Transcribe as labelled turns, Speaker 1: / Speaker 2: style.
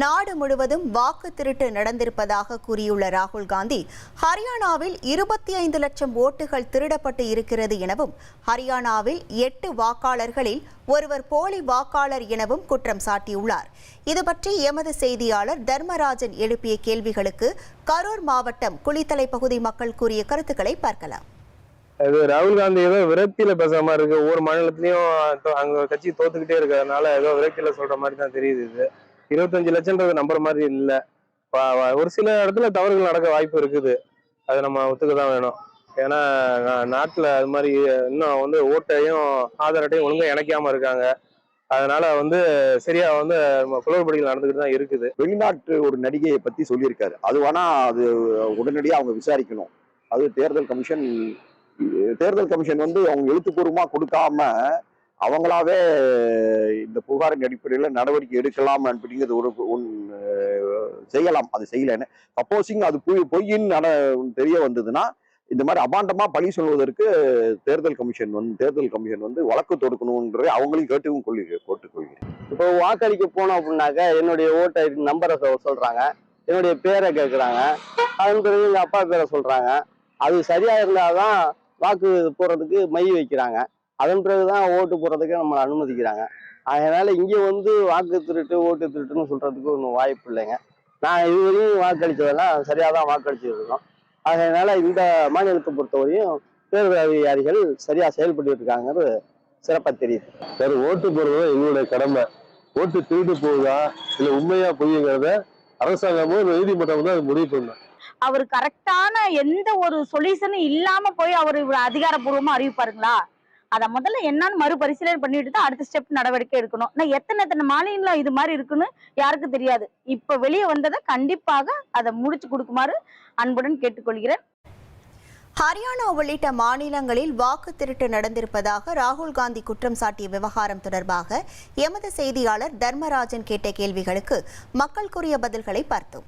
Speaker 1: நாடு முழுவதும் வாக்கு திருட்டு நடந்திருப்பதாக கூறியுள்ள ராகுல் காந்தி, ஹரியானாவில் 25 லட்சம் ஓட்டுகள் திருடப்பட்டு இருக்கிறது எனவும், ஹரியானாவில் 8 வாக்காளர்களில் ஒருவர் போலி வாக்காளர் எனவும் குற்றம் சாட்டியுள்ளார். இதுபற்றி எமது செய்தியாளர் தர்மராஜன் எழுப்பிய கேள்விகளுக்கு கரூர் மாவட்டம் குளித்தலை பகுதி மக்கள் கூறிய கருத்துக்களை பார்க்கலாம்.
Speaker 2: ராகுல் காந்தி ஏதோ விரக்தியில பேசுற மாதிரி இருக்கு. ஒவ்வொரு மாநிலத்திலயும் அங்க கட்சி தோத்துக்கிட்டே இருக்கிறதுனால ஏதோ விரக்தியில சொல்ற மாதிரி தான் தெரியுது. இது 25 லட்சம்ன்றது நம்புற மாதிரி இல்ல. ஒரு சில இடத்துல தவறுகள் நடக்க வாய்ப்பு இருக்குது. அதை நம்ம ஒத்துக்கதான் வேணும். ஏன்னா நாட்டுல அது மாதிரி இன்னும் ஓட்டையும் ஆதார் அட்டையும் ஒழுங்கா இணைக்காம இருக்காங்க. அதனால சரியா குளறுபடிகள் நடந்துகிட்டு தான் இருக்குது.
Speaker 3: வெளிநாட்டு ஒரு நடிகையை பத்தி சொல்லியிருக்காரு. அது வேணா அது உடனடியாக அவங்க விசாரிக்கணும். அது தேர்தல் கமிஷன் அவங்க எழுத்துப்பூர்வமா கொடுக்காம அவங்களாவே இந்த புகாரின் அடிப்படையில் நடவடிக்கை எடுக்கலாம் அப்படிங்கிறது செய்யலாம். அது செய்யலன்னு சப்போசிங் அது பொய்ன்னு தெரிய வந்ததுன்னா இந்த மாதிரி அபாண்டமா பழி சொல்வதற்கு தேர்தல் கமிஷன் வழக்கு தொடுக்கணும்ன்ற அவங்களையும் கேட்டுக்கொள்கிறேன்.
Speaker 4: இப்போ வாக்களிக்க போனோம் அப்படின்னாக்க என்னுடைய ஓட்டை நம்பரை சொல்றாங்க, என்னுடைய பேரை கேட்குறாங்க, அதன் பிறகு எங்க அப்பா பேரை சொல்றாங்க. அது சரியா இருந்தாதான் வாக்கு போடுறதுக்கு மை வைக்கிறாங்க. அதன் பிறகுதான் ஓட்டு போடுறதுக்கு நம்மளை அனுமதிக்கிறாங்க. அதனால இங்க வாக்கு திருட்டு ஓட்டு திருட்டுன்னு சொல்றதுக்கு ஒன்றும் வாய்ப்பு இல்லைங்க. நான் இதுவரையும் வாக்களிச்சதெல்லாம் சரியாதான் வாக்களிச்சுட்டு இருக்கோம். அதனால இந்த மாநிலத்தை பொறுத்தவரையும் தேர்தல் அதிகாரிகள் சரியா செயல்பட்டு இருக்காங்கிறது சிறப்பா தெரியுது.
Speaker 2: சரி, ஓட்டு போடுறது எங்களுடைய கடமை. ஓட்டு திருட்டு போகுதா இல்ல உண்மையா பொய்யுங்கிறத அரசாங்கமோ நீதிமன்றம் தான் அது முடிவு பண்ணணும்.
Speaker 5: அவர் கரெக்டான எந்த ஒரு சொல்யூஷனும் இல்லாம போய் அவர் அதிகாரப்பூர்வமா அறிவிப்பாருங்களா? அதை முதல்ல என்னன்னு மறுபரிசீலனை பண்ணிட்டு தான் அடுத்த ஸ்டெப் நடவடிக்கை எடுக்கணும். நான் எத்தனை மாநிலம் இது மாதிரி இருக்குன்னு யாருக்கும் தெரியாது. இப்ப வெளியே வந்ததை கண்டிப்பாக அதை முடிச்சு கொடுக்குமாறு அன்புடன் கேட்டுக்கொள்கிறேன்.
Speaker 1: ஹரியானா உள்ளிட்ட மாநிலங்களில் வாக்கு திருட்டு நடந்திருப்பதாக ராகுல் காந்தி குற்றம் சாட்டிய விவகாரம் தொடர்பாக எமது செய்தியாளர் தர்மராஜன் கேட்ட கேள்விகளுக்கு மக்கள் கூறிய பதில்களை பார்த்தோம்.